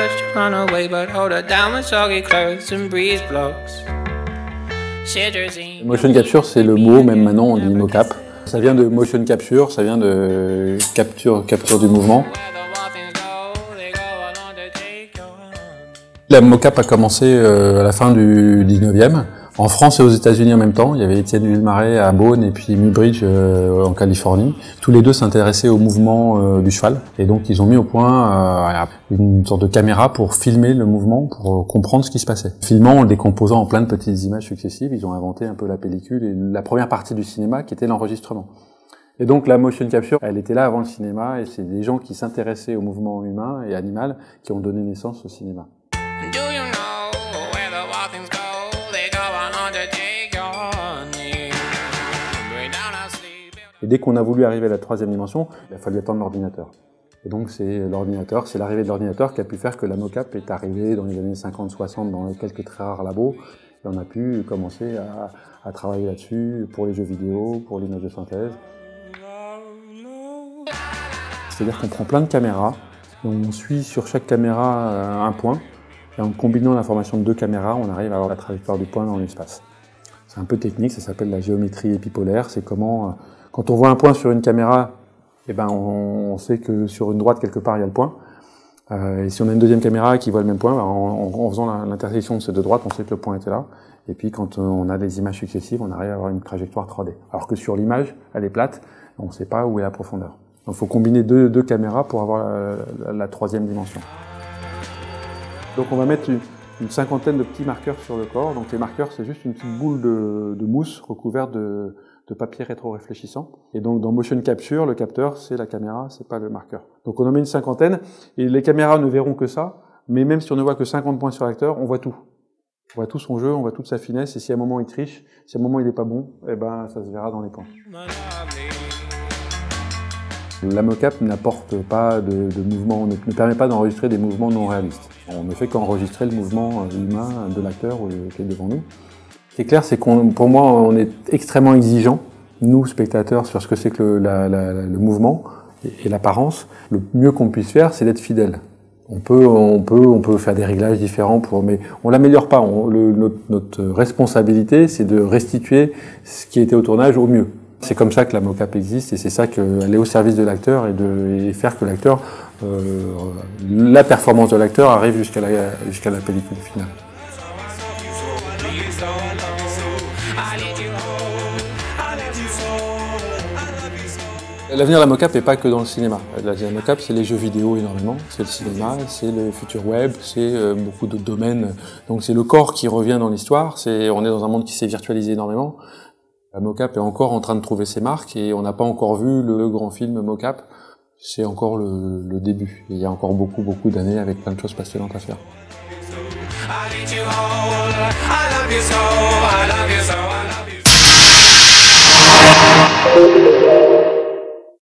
urge to run away, but hold her down with soggy clothes and breeze blocks. Motion capture, c'est le mot, même maintenant on dit mocap. Ça vient de motion capture, ça vient de capture du mouvement. La mocap a commencé à la fin du 19e. En France et aux États-Unis en même temps, il y avait Étienne Villemaret à Beaune et puis Muybridge en Californie. Tous les deux s'intéressaient au mouvement du cheval et donc ils ont mis au point une sorte de caméra pour filmer le mouvement, pour comprendre ce qui se passait. Filmant, en le décomposant en plein de petites images successives, ils ont inventé un peu la pellicule et la première partie du cinéma qui était l'enregistrement. Et donc la motion capture, elle était là avant le cinéma et c'est des gens qui s'intéressaient au mouvement humain et animal qui ont donné naissance au cinéma. Et dès qu'on a voulu arriver à la troisième dimension, il a fallu attendre l'ordinateur. Et donc c'est l'ordinateur, c'est l'arrivée de l'ordinateur qui a pu faire que la mocap est arrivée dans les années 50-60 dans quelques très rares labos. Et on a pu commencer à travailler là-dessus pour les jeux vidéo, pour l'image de synthèse. C'est-à-dire qu'on prend plein de caméras, et on suit sur chaque caméra un point, et en combinant l'information de deux caméras, on arrive à avoir la trajectoire du point dans l'espace. C'est un peu technique, ça s'appelle la géométrie épipolaire, c'est comment... Quand on voit un point sur une caméra, eh ben on sait que sur une droite, quelque part, il y a le point. Et si on a une deuxième caméra qui voit le même point, en faisant l'intersection de ces deux droites, on sait que le point était là. Et puis quand on a des images successives, on arrive à avoir une trajectoire 3D. Alors que sur l'image, elle est plate, on ne sait pas où est la profondeur. Donc il faut combiner deux caméras pour avoir la troisième dimension. Donc on va mettre une cinquantaine de petits marqueurs sur le corps. Donc les marqueurs, c'est juste une petite boule de mousse recouverte de papier rétro-réfléchissant. Et donc dans motion capture, le capteur, c'est la caméra, c'est pas le marqueur. Donc on en met une cinquantaine, et les caméras ne verront que ça, mais même si on ne voit que 50 points sur l'acteur, on voit tout. On voit tout son jeu, on voit toute sa finesse, et si à un moment il triche, si à un moment il n'est pas bon, eh ben ça se verra dans les points. La mocap n'apporte pas de mouvement, ne permet pas d'enregistrer des mouvements non réalistes. On ne fait qu'enregistrer le mouvement humain de l'acteur qui est devant nous. Ce qui est clair, c'est pour moi, on est extrêmement exigeant, nous, spectateurs, sur ce que c'est que le mouvement et l'apparence. Le mieux qu'on puisse faire, c'est d'être fidèle. On peut faire des réglages différents, mais on l'améliore pas. Notre responsabilité, c'est de restituer ce qui était au tournage au mieux. C'est comme ça que la mocap existe et c'est ça qu'elle est au service de l'acteur et faire que l'acteur, la performance de l'acteur arrive jusqu'à la pellicule finale. L'avenir de la mocap n'est pas que dans le cinéma. L'avenir de la mocap, c'est les jeux vidéo énormément, c'est le cinéma, c'est le futur web, c'est beaucoup d'autres domaines. Donc c'est le corps qui revient dans l'histoire, on est dans un monde qui s'est virtualisé énormément. La mocap est encore en train de trouver ses marques et on n'a pas encore vu le grand film mocap. C'est encore le début. Et il y a encore beaucoup d'années avec plein de choses passionnantes à faire. I love you so, I love you so, I love you so.